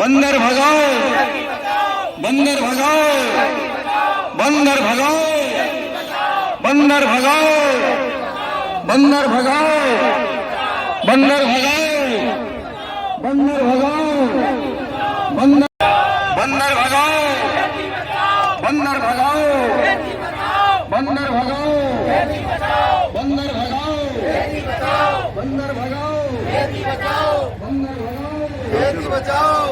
बंदर भगाओ, बंदर भगाओ, बंदर भगाओ, बंदर भगाओ, बंदर भगाओ, बंदर भगाओ, बंदर भगाओ, बंदर बंदर भगाओ, बंदर भगाओ, बंदर भगाओ, बंदर भगाओ, बंदर भगाओ, बेटी बचाओ, बंदर भगाओ, बेटी बचाओ, बेटी बचाओ,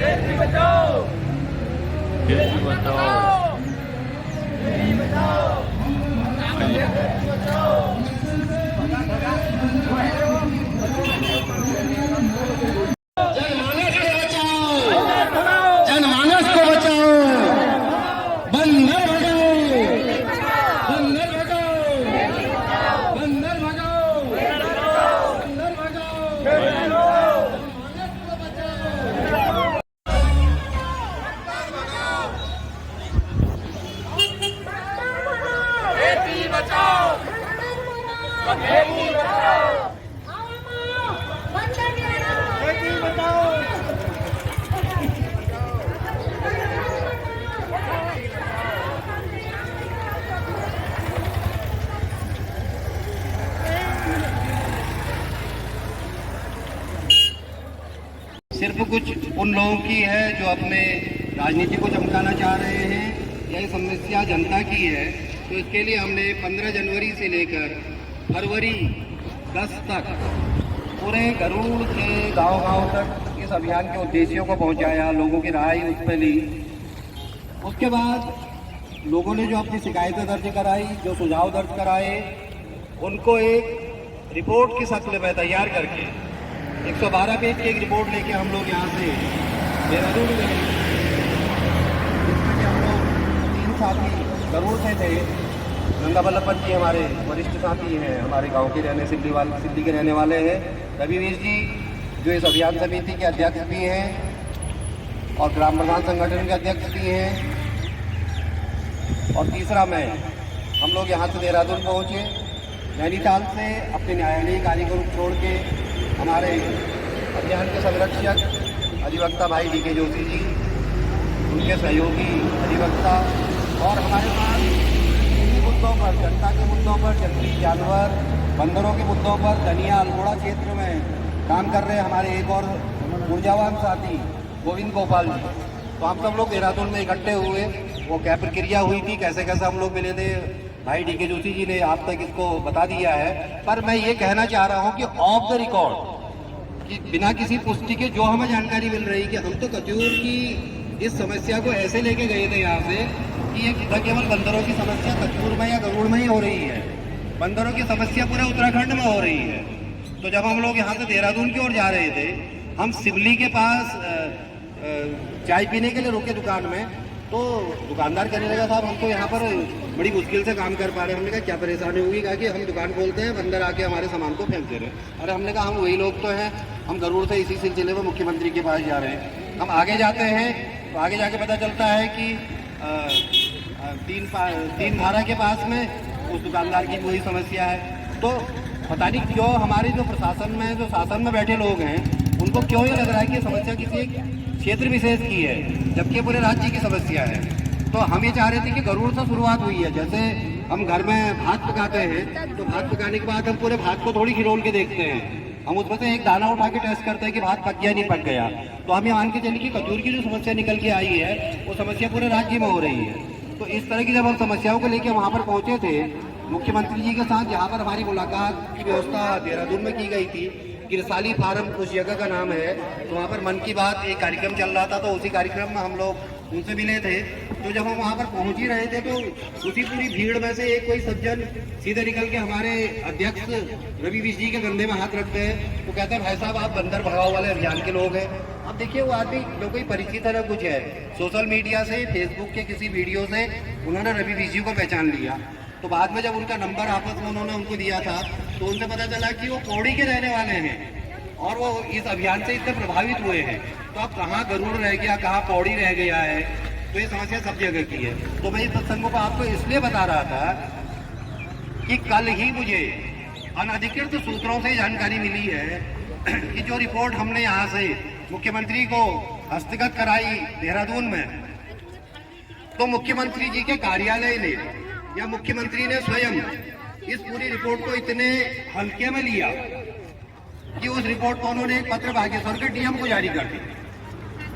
बेटी बचाओ, बेटी बचाओ, बेटी बचाओ, जनमानस को बचाओ, बंदर भगाओ, बंदर भगाओ, बंदर भगाओ, बंदर भगाओ, बेटी बचाओ, बेटी बचाओ, बेटी बचाओ। सिर्फ कुछ उन लोगों की है जो अपने राजनीति को चमकाना चाह रहे हैं। यह समस्या जनता की है, तो इसके लिए हमने 15 जनवरी से लेकर फरवरी 10 तक पूरे गरुड़ के गांव-गांव तक इस अभियान के उद्देश्यों को पहुंचाया, लोगों की राय उस पर ली। उसके बाद लोगों ने जो अपनी शिकायतें दर्ज कराई, जो सुझाव दर्ज कराए, उनको एक रिपोर्ट की शक्ल में तैयार करके 112 पेज की एक रिपोर्ट लेके हम लोग यहाँ से देहरादून में गए, जिसमें कि हम लोग 3 साथी गरुड़ से थे। गंगा बल्लभपत जी हमारे वरिष्ठ साथी हैं, हमारे गांव के सिद्धि के रहने वाले हैं। रविवीर जी जो इस अभियान समिति के अध्यक्ष भी हैं और ग्राम प्रधान संगठन के अध्यक्ष भी हैं। और तीसरा मैं, हम लोग यहाँ से देहरादून पहुँचे। नैनीताल से अपने न्यायालयीय कार्य को छोड़ के हमारे अभियान के संरक्षक अधिवक्ता भाई डी के जोशी जी, उनके सहयोगी अधिवक्ता और हमारे पास इन्हीं मुद्दों पर, जनता के मुद्दों पर, जंगली जानवर, बंदरों के मुद्दों पर धनिया अल्मोड़ा क्षेत्र में काम कर रहे हमारे एक और ऊर्जावान साथी गोविंद गोपाल जी। तो हम सब लोग देहरादून में इकट्ठे हुए। वो क्या प्रक्रिया हुई थी, कैसे कैसे हम लोग मिले थे, भाई डी के जोशी जी ने आप तक इसको बता दिया है। पर मैं ये कहना चाह रहा हूँ कि ऑफ द रिकॉर्ड, कि बिना किसी पुष्टि के जो हमें जानकारी मिल रही कि हम तो कचूर की इस समस्या को ऐसे लेके गए थे यहाँ से कि ये न केवल बंदरों की समस्या कचूर में या गरुड़ में ही हो रही है, बंदरों की समस्या पूरे उत्तराखंड में हो रही है। तो जब हम लोग यहाँ से देहरादून की ओर जा रहे थे, हम सिवली के पास चाय पीने के लिए रुके दुकान में। तो दुकानदार कहने लगा, साहब हम तो यहाँ पर बड़ी मुश्किल से काम कर पा रहे हैं। हमने कहा क्या परेशानी होगी? कहा कि हम दुकान खोलते हैं, बंदर आके हमारे सामान को फेंक दे रहे हैं। अरे हमने कहा हम वही लोग तो हैं, हम गरुड़ से इसी सिलसिले में मुख्यमंत्री के पास जा रहे हैं। हम आगे जाते हैं तो आगे जाके पता चलता है कि 3 धारा के पास में उस दुकानदार की वही समस्या है। तो पता नहीं क्यों हमारे जो प्रशासन में, जो शासन में बैठे लोग हैं, उनको क्यों ये लग रहा है कि समस्या किसी एक क्षेत्र विशेष की है, जबकि पूरे राज्य की समस्या है। तो हम ये चाह रहे थे कि गरुड़ से शुरुआत हुई है। जैसे हम घर में भात पकाते हैं, तो भात पकाने के बाद हम पूरे भात को थोड़ी खिरोल के देखते हैं, हम उसमें से एक दाना उठा के टेस्ट करते हैं कि भात पक गया नहीं पक गया। तो हम ये मान के चलिए कि कचूर की जो समस्या निकल के आई है, वो समस्या पूरे राज्य में हो रही है। तो इस तरह की जब हम समस्याओं को लेकर वहाँ पर पहुँचे थे मुख्यमंत्री जी के साथ, जहाँ पर हमारी मुलाकात की व्यवस्था देहरादून में की गई थी, गिरसाली फार्म उस जगह का नाम है। तो वहाँ पर मन की बात एक कार्यक्रम चल रहा था, तो उसी कार्यक्रम में हम लोग उनसे मिले थे। तो जब हम वहाँ पर पहुँच ही रहे थे, तो उसी पूरी भीड़ में से एक कोई सज्जन सीधे निकल के हमारे अध्यक्ष रविवीर जी के कंधे में हाथ रखते हैं। तो कहते हैं, भाई साहब आप बंदर भगाओ वाले अभियान के लोग हैं। अब देखिए वो आदमी न कोई परिचित है न कुछ है, सोशल मीडिया से, फेसबुक के किसी वीडियो से उन्होंने रविवीर जी को पहचान लिया। तो बाद में जब उनका नंबर आपस में उन्होंने उनको दिया था, तो उनसे पता चला कि वो पौड़ी के रहने वाले हैं और वो इस अभियान से इतने प्रभावित हुए हैं। तो अब कहाँ गरुड़ रह गया, कहाँ पौड़ी रह गया है, तो ये समस्या सब जगह की है। तो मैं इस प्रसंगों को आपको इसलिए बता रहा था कि कल ही मुझे अनधिकृत सूत्रों से जानकारी मिली है कि जो रिपोर्ट हमने यहाँ से मुख्यमंत्री को हस्तगत कराई देहरादून में, तो मुख्यमंत्री जी के कार्यालय ने या मुख्यमंत्री ने स्वयं इस पूरी रिपोर्ट को इतने हल्के में लिया कि उस रिपोर्ट को उन्होंने एक पत्र बागेश्वर के डीएम को जारी कर दिया।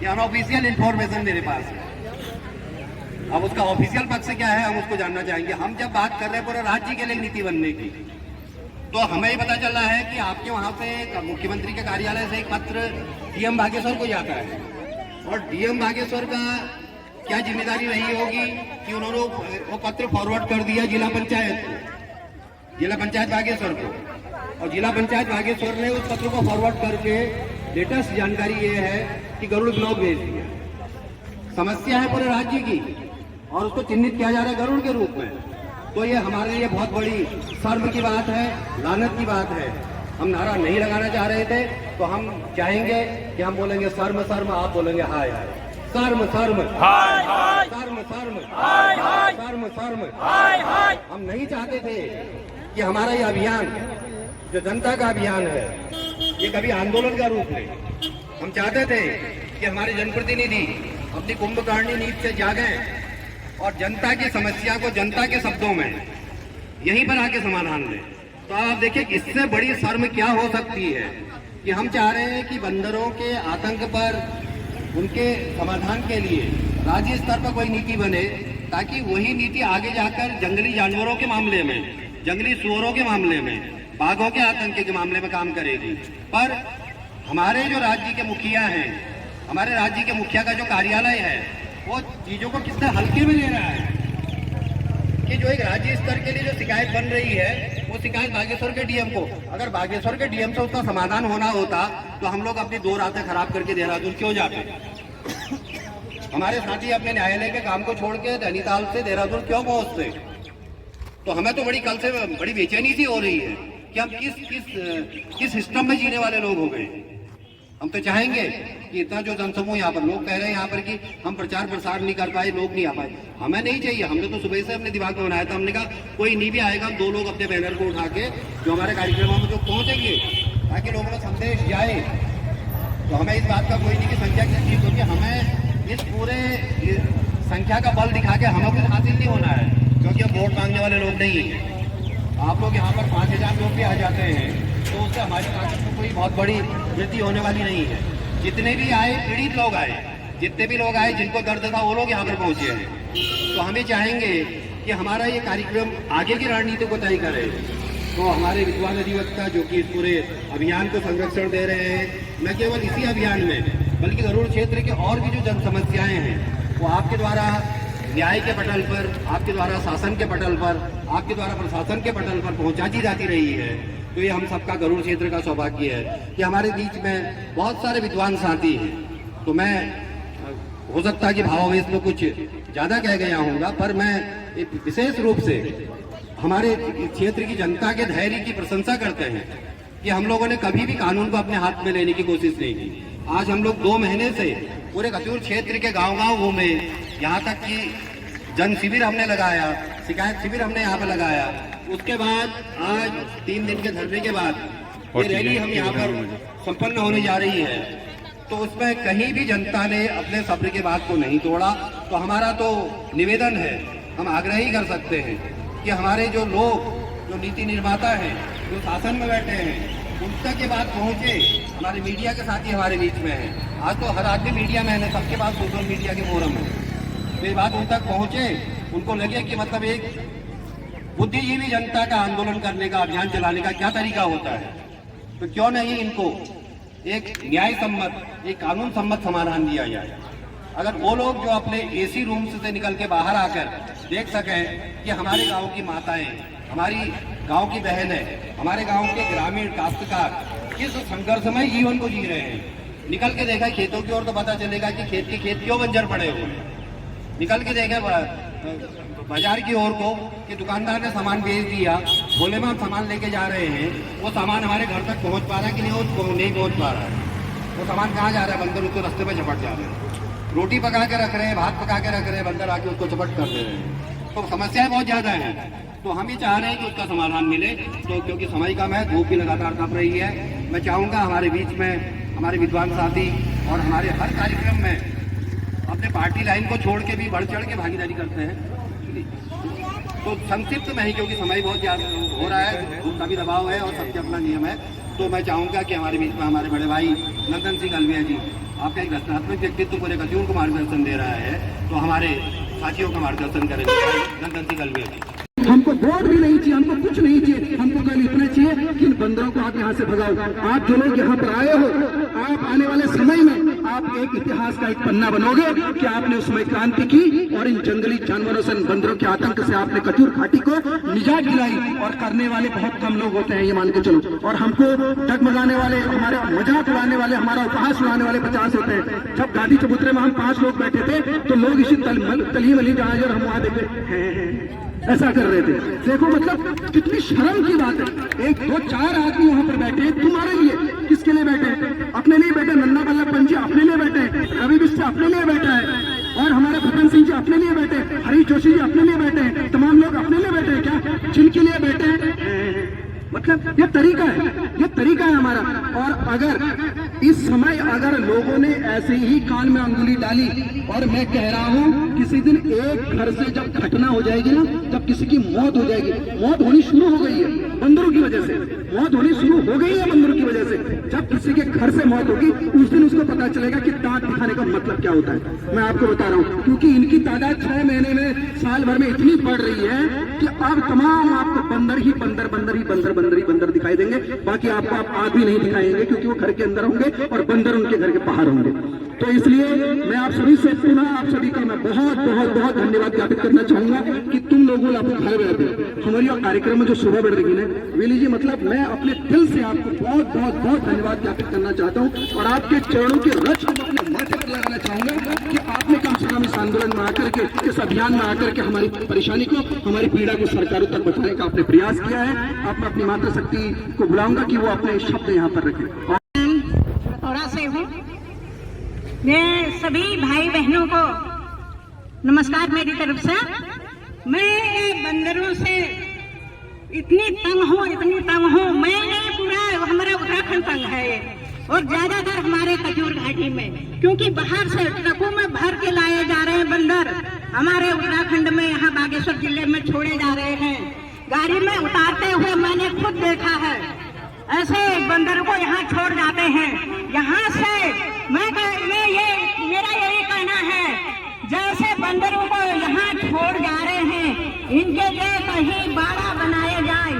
ये अनऑफिशियल इंफॉर्मेशन मेरे पास है। अब उसका ऑफिशियल पक्ष क्या है हम उसको जानना चाहेंगे। हम जब बात कर रहे हैं पूरे राज्य के लिए नीति बनने की, तो हमें ये पता चल रहा है कि आपके वहां से मुख्यमंत्री के कार्यालय से एक पत्र डीएम बागेश्वर को जाता है, और डीएम बागेश्वर का क्या जिम्मेदारी रही होगी कि उन्होंने वो पत्र फॉरवर्ड कर दिया जिला पंचायत बागेश्वर को, और जिला पंचायत बागेश्वर ने उस पत्र को फॉरवर्ड करके लेटेस्ट जानकारी ये है कि गरुड़ ब्लॉक भेज दिया। समस्या है पूरे राज्य की और उसको चिन्हित किया जा रहा है गरुड़ के रूप में। तो ये हमारे लिए बहुत बड़ी शर्म की बात है, लानत की बात है। हम नारा नहीं लगाना चाह रहे थे, तो हम चाहेंगे कि हम बोलेंगे शर्म शर्म, आप बोलेंगे हाय हाय। शर्म शर्म हाय हाय, शर्म शर्म हाय हाय, शर्म शर्म हाय हाय। हम नहीं चाहते थे कि हमारा ये अभियान जो जनता का अभियान है ये कभी आंदोलन का रूप ले। हम चाहते थे कि हमारे जनप्रतिनिधि अपनी कुंभकर्णी नीति से जागें और जनता की समस्या को जनता के शब्दों में यहीं पर आके समाधान लें। तो आप देखिए इससे बड़ी शर्म क्या हो सकती है कि हम चाह रहे हैं कि बंदरों के आतंक पर उनके समाधान के लिए राज्य स्तर पर कोई नीति बने, ताकि वही नीति आगे जाकर जंगली जानवरों के मामले में, जंगली सुअरों के मामले में, बाघों के आतंक के मामले में काम करेगी। पर हमारे जो राज्य के मुखिया हैं, हमारे राज्य के मुखिया का जो कार्यालय है वो चीजों को कितने हल्के में ले रहा है कि जो एक राज्य स्तर के लिए जो शिकायत बन रही है वो शिकायत बागेश्वर के डीएम को, अगर बागेश्वर के डीएम से उसका समाधान होना होता तो हम लोग अपनी 2 रातें खराब करके देहरादून क्यों जाते? हमारे साथी अपने न्यायालय के काम को छोड़ के नैनीताल से देहरादून क्यों पहुंचते? तो हमें तो कल से बड़ी बेचैनी सी हो रही है कि हम किस सिस्टम में जीने वाले लोग हो गए। हम तो चाहेंगे कि इतना जो जनसमूह यहाँ पर लोग कह रहे हैं यहाँ पर कि हम प्रचार प्रसार नहीं कर पाए, लोग नहीं आ पाए, हमें नहीं चाहिए। हमने तो सुबह से अपने दिमाग में बनाया था, हमने कहा कोई नहीं भी आएगा, हम 2 लोग अपने बैनर को उठा के जो हमारे कार्यक्रमों में जो पहुंचेंगे ताकि लोगों में संदेश जाए। तो हमें इस बात का कोई नहीं कि संख्या कितनी, क्योंकि हमें इस पूरे संख्या का बल दिखा के हमें कुछ हासिल नहीं होना है, क्योंकि हम वोट मांगने वाले लोग नहीं हैं। आप लोग यहाँ पर 5000 लोग भी आ जाते हैं तो उससे हमारी ताकत में कोई बहुत बड़ी वृद्धि होने वाली नहीं है। जितने भी आए पीड़ित लोग आए, जितने भी लोग आए जिनको दर्द था वो लोग यहाँ पर पहुंचे हैं। तो हमें चाहेंगे कि हमारा ये कार्यक्रम आगे की रणनीति को तय करे। तो हमारे विद्वान अधिवक्ता जो कि इस पूरे अभियान को संरक्षण दे रहे हैं, न केवल इसी अभियान में बल्कि गरुड़ क्षेत्र के और भी जो जन समस्याएं हैं वो आपके द्वारा न्याय के पटल पर, आपके द्वारा शासन के पटल पर, आपके द्वारा प्रशासन के पटल पर पहुंचाई जाती रही है। तो ये हम सबका गरुड़ क्षेत्र का सौभाग्य है कि हमारे बीच में बहुत सारे विद्वान साथी हैं। तो मैं हो सकता है कि भावावेश में कुछ ज्यादा कह गया होऊंगा, पर मैं विशेष रूप से हमारे क्षेत्र की जनता के धैर्य की प्रशंसा करते हैं कि हम लोगों ने कभी भी कानून को अपने हाथ में लेने की कोशिश नहीं की। आज हम लोग 2 महीने से पूरे कचूर क्षेत्र के गांव-गांव घूमे, यहाँ तक कि जन शिविर हमने लगाया, शिकायत शिविर हमने यहाँ पर लगाया। उसके बाद आज 3 दिन के धरने के बाद ये रैली हम यहाँ पर संपन्न होने जा रही है। तो उसमें कहीं भी जनता ने अपने सब्र के बात को नहीं तोड़ा। तो हमारा तो निवेदन है, हम आग्रह ही कर सकते हैं कि हमारे जो लोग, जो नीति निर्माता हैं, जो शासन में बैठे हैं, उन तक ये बात पहुंचे। हमारे मीडिया के साथी हमारे बीच में है, आज तो हर आदमी मीडिया में है, सबके पास सोशल मीडिया के फोरम है। तो ये बात उन तक पहुंचे, उनको लगे कि मतलब एक बुद्धिजीवी जनता का आंदोलन करने का, अभियान चलाने का क्या तरीका होता है। तो क्यों नहीं इनको एक न्याय सम्मत, एक कानून सम्मत समाधान दिया जाए। अगर वो लोग जो अपने एसी रूम से निकल के बाहर आकर देख सकें कि हमारे गांव की माताएं, हमारी गांव की बहनें, हमारे गांव के ग्रामीण काश्तकार किस संघर्षमय जीवन को जी रहे हैं, निकल के देखा खेतों की ओर तो पता चलेगा कि खेत क्यों बंजर पड़े हुए हैं। निकल के देखे बाजार की ओर को कि दुकानदार ने सामान बेच दिया, बोले में हम सामान लेके जा रहे हैं, वो सामान हमारे घर तक पहुंच पा रहा है कि नहीं पहुंच पा रहा है। वो सामान कहाँ जा रहा है? बंदर उसको रास्ते पे झपट जा रहे हैं। रोटी पका के रख रहे हैं, भात पका के रख रहे हैं, बंदर आके उसको झपट कर दे रहे हैं। तो समस्याएं बहुत ज्यादा हैं। तो हम ही चाह रहे हैं कि उसका समाधान मिले। तो क्योंकि समय कम है, धूप भी लगातार तप रही है, मैं चाहूँगा हमारे बीच में हमारे विद्वान साथी और हमारे हर कार्यक्रम में अपने पार्टी लाइन को छोड़ के भी बढ़ चढ़ के भागीदारी करते हैं। तो संक्षिप्त में ही, क्योंकि समय बहुत ज़्यादा हो रहा है, धूप का भी दबाव है और सबके अपना नियम है, तो मैं चाहूँगा कि हमारे बीच में हमारे बड़े भाई नंदन सिंह अलविया जी, आपका एक रचनात्मक व्यक्तित्व पूरे कचूर को मार्गदर्शन दे रहा है, तो हमारे साथियों का मार्गदर्शन करेंगे नंदन सिंह अलविया जी। हमको वोट भी नहीं चाहिए, हमको कुछ नहीं चाहिए, हमको कल इतना चाहिए कि इन बंदरों को आप यहाँ से भगाओ। आप जो लोग यहाँ पर आए हो, आप आने वाले समय में आप एक इतिहास का एक पन्ना बनोगे कि आपने उसमें क्रांति की और इन जंगली जानवरों से, बंदरों के आतंक से आपने कचूर घाटी को निजात दिलाई। और करने वाले बहुत कम लोग होते हैं, ये मान के चलो। और हमको डगमगाने वाले, हमारा मजाक उड़ाने वाले, हमारा उपहास उड़ाने वाले 50 होते हैं। जब गांधी चबूतरे में हम 5 लोग बैठे थे तो लोग इसी तली मली जहाज और हम वहां देखे ऐसा कर रहे थे। देखो मतलब कितनी शर्म की बात है। 1 2 4 आदमी वहां पर बैठे हैं तुम्हारे लिए। किसके लिए बैठे? अपने लिए बैठे। नन्ना वल्लभ पंत जी अपने लिए बैठे, रवि बिष्ट अपने लिए बैठा है, और हमारे भूपेन सिंह जी अपने लिए बैठे, हरीश जोशी जी अपने लिए बैठे हैं, तमाम लोग अपने लिए बैठे हैं। क्या जिनके लिए बैठे हैं? मतलब ये तरीका है, ये तरीका है हमारा। और अगर इस समय अगर लोगों ने ऐसे ही कान में अंगुली डाली, और मैं कह रहा हूं किसी दिन एक घर से जब घटना हो जाएगी ना, जब किसी की मौत हो जाएगी, मौत होनी शुरू हो गई है बंदरों की वजह से, मौत होनी शुरू हो गई है बंदरों की वजह से। जब किसी के घर से मौत होगी उस दिन उसको पता चलेगा कि दांत दिखाने का मतलब क्या होता है। मैं आपको बता रहा हूं, क्योंकि इनकी तादाद 6 महीने में, साल भर में इतनी बढ़ रही है कि अब तमाम आपको बंदर ही बंदर, बंदर ही बंदर, बंदर ही बंदर दिखाई देंगे। बाकी आपको आप आदमी नहीं दिखाएंगे, क्योंकि वो घर के अंदर होंगे और बंदर उनके घर के बाहर होंगे। तो इसलिए मैं आप सभी से पुनः आप सभी का मैं बहुत बहुत बहुत धन्यवाद ज्ञापित करना चाहूंगा कि तुम लोगों ने अपने घर बैठे हमारी कार्यक्रम में जो शोभा बढ़ रही है वेली जी, मतलब मैं अपने दिल से आपको बहुत बहुत बहुत धन्यवाद ज्ञापित करना चाहता हूँ। और आपके चरणों के रच को अपने माथे पर लगाना चाहूंगा कि आपने कम से कम इस आंदोलन में आकर के, इस अभियान में आकर के हमारी परेशानी को, हमारी पीड़ा को सरकारों तक बताने का आपने प्रयास किया है। आप अपनी मातृशक्ति को बुलाऊंगा कि वो अपने शब्द यहाँ पर रखें। थोड़ा से हूँ मैं सभी भाई बहनों को नमस्कार मेरी तरफ से। मैं ये बंदरों से इतनी तंग हूँ, मैं पूरा हमारा उत्तराखंड तंग है ये, और ज्यादातर हमारे खजूर घाटी में, क्योंकि बाहर से ट्रकों में भर के लाए जा रहे हैं बंदर, हमारे उत्तराखंड में यहाँ बागेश्वर जिले में छोड़े जा रहे हैं। गाड़ी में उतारते हुए मैंने खुद देखा है, ऐसे बंदर को यहाँ छोड़ जाते हैं। यहाँ से मेरा यही कहना है, जैसे बंदरों को यहाँ छोड़ जा रहे हैं, इनके लिए कहीं बाड़ा बनाया जाए,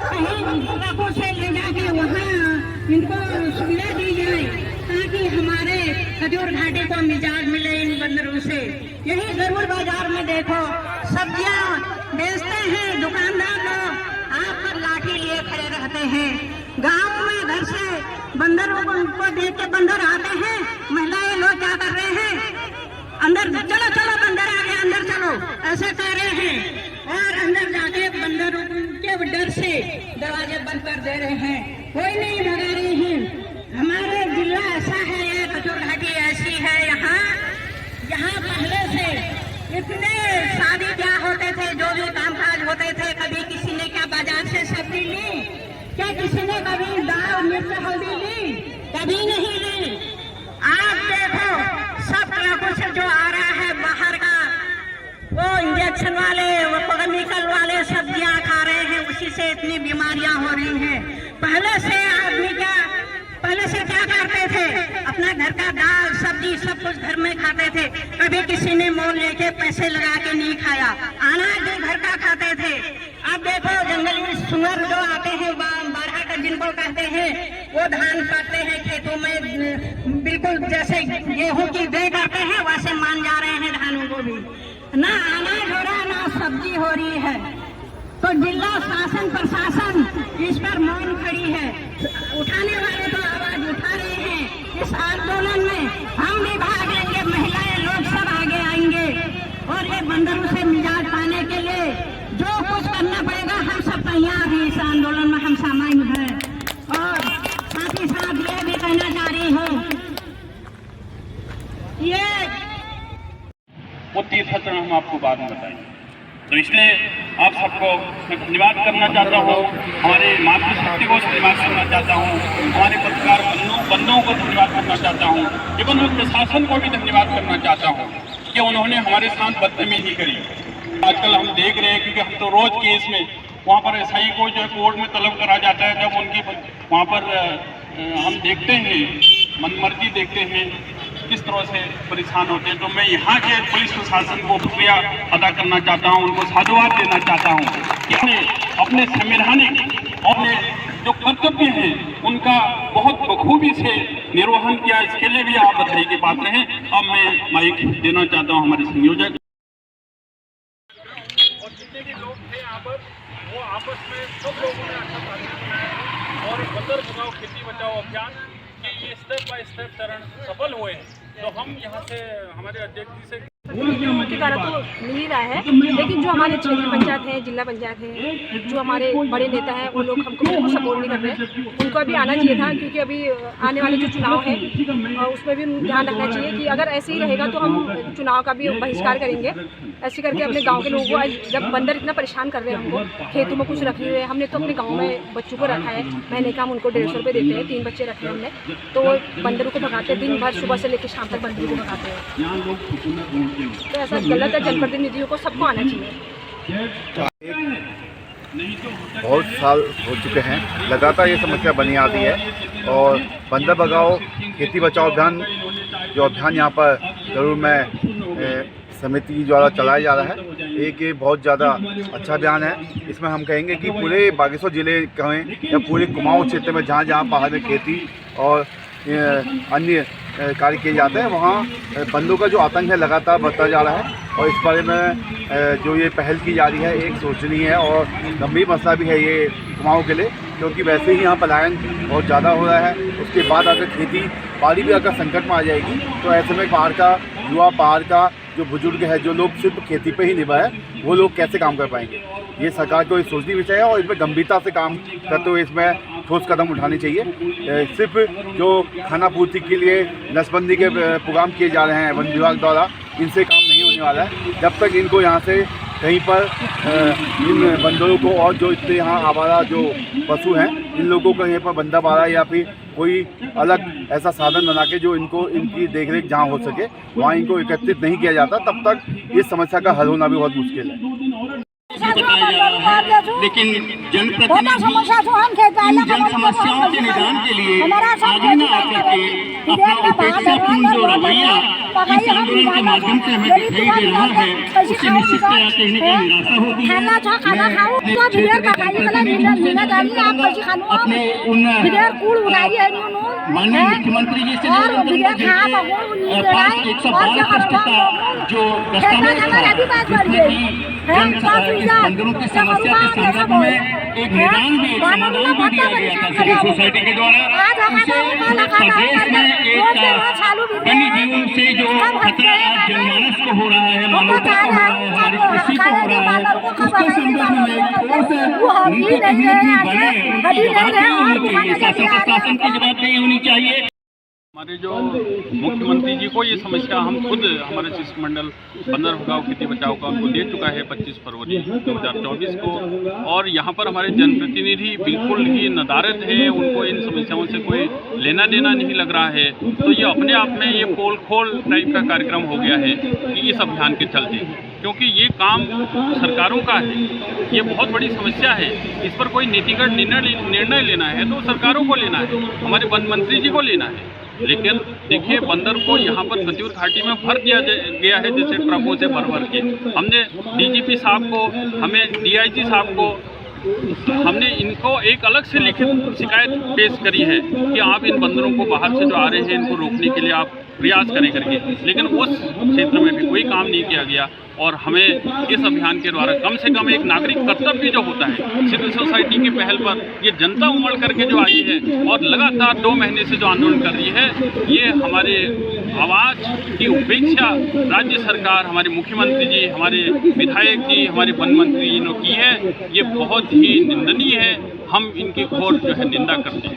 कहीं ट्रकों से ले जाके वहाँ इनको सुविधा दी जाए, ताकि हमारे खजूर घाटी को निजात मिले इन बंदरों से। यही गरुड़ बाजार में देखो, सब्जियाँ बेचते हैं दुकानदार लोग, आप पर लाठी लिए खड़े रहते हैं। गांव में घर से बंदरों को देख के बंदर आते हैं, महिलाएं लोग क्या कर रहे हैं, अंदर चलो चलो बंदर आ गए, अंदर चलो, ऐसे कह रहे हैं, और अंदर जाके बंदरों के डर से दरवाजे बंद कर दे रहे हैं, कोई नहीं भगा रहे हैं। हमारे जिला ऐसा है, ये खजूर घाटी ऐसी है, यहाँ पहले से इतने शादी ब्याह होते थे, जो भी कामकाज होते थे, कभी किसी ने क्या बाजार से सब्जी ली, क्या किसी ने कभी दाल मिर्च हल्दी ली? कभी नहीं ली। आप देखो सब ट्रकों से जो आ रहा है बाहर का, वो इंजेक्शन वाले, वो केमिकल वाले सब्जियां खा रहे हैं, उसी से इतनी बीमारियां हो रही हैं। पहले से क्या करते थे, अपना घर का दाल सब्जी सब कुछ घर में खाते थे, कभी किसी ने मोल लेके पैसे लगा के नहीं खाया, अनाज भी घर का खाते थे। अब देखो जंगली सुअर जो आते हैं, बारह जिनको कहते हैं, वो धान काटते हैं खेतों में, बिल्कुल जैसे गेहूं की दे करते हैं वैसे मान जा रहे हैं धानों को भी। ना अनाज हो रहा ना सब्जी हो रही है, तो जिला शासन प्रशासन इस पर मौन खड़ी है। उठाने वाले तो आवाज उठा रहे हैं। इस आंदोलन में हम भी भाग लेंगे, महिलाएं लोग सब आगे आएंगे, और ये बंदरों से निजात पाने के लिए जो कुछ करना पड़ेगा हम सब तैयार हैं। इस आंदोलन में हम शामिल हैं। और साथ ही साथ ये भी कहना चाह रही हूँ, ये वो तीर्थस्थल हम आपको बाद में बताएंगे। तो इसलिए आप सबको मैं धन्यवाद करना चाहता हूँ, हमारे मातृशक्ति को धन्यवाद करना चाहता हूँ, हमारे पत्रकार बंधुओं को धन्यवाद करना चाहता हूँ, एवं प्रशासन को भी धन्यवाद करना चाहता हूँ कि उन्होंने हमारे साथ बदतमीजी करी। आजकल हम देख रहे हैं, क्योंकि हम तो रोज केस में वहाँ पर एसआई को जो है कोर्ट में तलब करा जाता है, जब उनकी वहाँ पर हम देखते हैं, मनमर्जी देखते हैं किस तरह से परेशान होते हैं। तो मैं यहाँ के पुलिस प्रशासन को शुक्रिया अदा करना चाहता हूँ, उनको साधुवाद देना चाहता हूँ कि अपने संवैधानिक और जो कर्तव्य हैं उनका बहुत बखूबी से निर्वहन किया, इसके लिए भी आप बधाई के पात्र हैं। अब मैं माइक देना चाहता हूँ हमारे संयोजक। और जितने भी लोग थे यहाँ पर, वो आपस में सब लोगों ने अच्छा तालमेल बनाया और बंदर भगाओ खेती बचाओ अभियान के ये स्टेप बाय स्टेप चरण सफल हुए हैं। तो हम यहाँ से हमारे अध्यक्ष जी से के कारण तो मिल ही रहा है, लेकिन जो हमारे क्षेत्रीय पंचायत है, जिला पंचायत है, जो हमारे बड़े नेता हैं, वो लोग हमको बिल्कुल सपोर्ट नहीं कर रहे। उनको अभी आना चाहिए था, क्योंकि अभी आने वाले जो चुनाव है उसमें भी ध्यान रखना चाहिए कि अगर ऐसे ही रहेगा तो हम चुनाव का भी बहिष्कार करेंगे। ऐसे करके अपने गाँव के लोगों को, जब बंदर इतना परेशान कर रहे हैं हमको, खेतों में कुछ रखे हुए, हमने तो अपने गाँव में बच्चों को रखा है, महीने का हम उनको 150 रुपये देते हैं, 3 बच्चे रखे हैं हमने, तो बंदरों को भगाते हैं दिन भर, सुबह से लेकर शाम तक बंदरों को भगाते हैं। तो ऐसा गलत है, जनप्रतिनिधियों को सबको आना चाहिए। बहुत साल हो चुके हैं, लगातार ये समस्या बनी आती है और बंदर भगाओ खेती बचाओ अभियान, जो अभियान यहाँ पर जरूर में समिति द्वारा चलाया जा रहा है, एक ये बहुत ज़्यादा अच्छा अभियान है। इसमें हम कहेंगे कि पूरे बागेश्वर जिले कहें या पूरे कुमाऊं क्षेत्र में जहाँ जहाँ पहाड़ में खेती और अन्य कार्य किए जाते हैं, वहाँ बंदरों का जो आतंक है लगातार बढ़ता जा रहा है। और इस बारे में जो ये पहल की जा रही है, एक सोचनीय है और गंभीर मसला भी है ये कुमाऊं के लिए, क्योंकि वैसे ही यहाँ पलायन बहुत ज़्यादा हो रहा है। उसके बाद अगर खेती बाड़ी भी अगर संकट में आ जाएगी, तो ऐसे में पहाड़ का युवा, पहाड़ का जो बुजुर्ग है, जो लोग सिर्फ खेती पे ही निर्भर है, वो लोग कैसे काम कर पाएंगे। ये सरकार को एक सोचनी विषय है और इसमें गंभीरता से काम करते हुए इसमें ठोस कदम उठाने चाहिए। सिर्फ जो खाना पूर्ति के लिए नसबंदी के प्रोग्राम किए जा रहे हैं वन विभाग द्वारा, इनसे काम नहीं होने वाला है जब तक इनको यहाँ से कहीं पर इन बंदरों को और जो इतने यहाँ आवारा जो पशु हैं, इन लोगों को यहीं पर बंदा बारा या फिर कोई अलग ऐसा साधन बना के जो इनको इनकी देखरेख जहाँ हो सके वहाँ इनको एकत्रित नहीं किया जाता, तब तक इस समस्या का हल होना भी बहुत मुश्किल है। बताया जा रहा है, लेकिन जनप्रतिनिधि इन जन समस्याओं के निदान के लिए आगे न आकर के अपना उपेक्षापूर्ण जो रवैया इस आंदोलन के माध्यम से हमें दिखाई दे रहा है, उससे निश्चित तौर कहीं न कहीं निराशा होती है। अपने उन माननीय मुख्यमंत्री जी से पास 112 पृष्ठ का जो दस्तावेज था, जिसमें बंदरों की समस्या के संदर्भ में एक निदान भी, एक समाधान भी दिया गया था सिविल सोसाइटी के द्वारा, उसे प्रदेश में एक वन्य जीवन से जो खतरा आज जनमानस को हो रहा है, मानवता को हो रहा है, हमारी कृषि को हो रहा है, उसके संदर्भ में नीति भी बने, जवाबदेही होनी चाहिए, शासन प्रशासन की जवाबदेही होनी चाहिए। हमारे जो मुख्यमंत्री जी को ये समस्या हम खुद हमारे शिष्टमंडल बंदर भगाओ खेती बचाओ का उनको दे चुका है 25 फरवरी 2024 को, और यहाँ पर हमारे जनप्रतिनिधि बिल्कुल ही नदारद हैं, उनको इन समस्याओं से कोई लेना देना नहीं लग रहा है। तो ये अपने आप में ये पोल खोल टाइप का कार्यक्रम हो गया है कि इस अभियान के चलते, क्योंकि ये काम सरकारों का है, ये बहुत बड़ी समस्या है, इस पर कोई नीतिगत निर्णय लेना है तो सरकारों को लेना है, हमारे वन मंत्री जी को लेना है। लेकिन देखिए, बंदर को यहाँ पर गतियूर घाटी में भर दिया गया है, जैसे ट्रकों से भर के। हमने डीजीपी साहब को, हमें डीआईजी साहब को, हमने इनको एक अलग से लिखित शिकायत पेश करी है कि आप इन बंदरों को बाहर से जो आ रहे हैं इनको रोकने के लिए आप प्रयास करें करके, लेकिन उस क्षेत्र में भी कोई काम नहीं किया गया। और हमें इस अभियान के द्वारा कम से कम एक नागरिक कर्तव्य जो होता है, सिविल सोसाइटी की पहल पर ये जनता उमड़ करके जो आई है और लगातार 2 महीने से जो आंदोलन कर रही है, ये हमारे आवाज़ की उपेक्षा राज्य सरकार, हमारे मुख्यमंत्री जी, हमारे विधायक जी, हमारे वन मंत्री जी ने की है, ये बहुत ही निंदनीय है। हम इनकी घोर जो है निंदा करते हैं।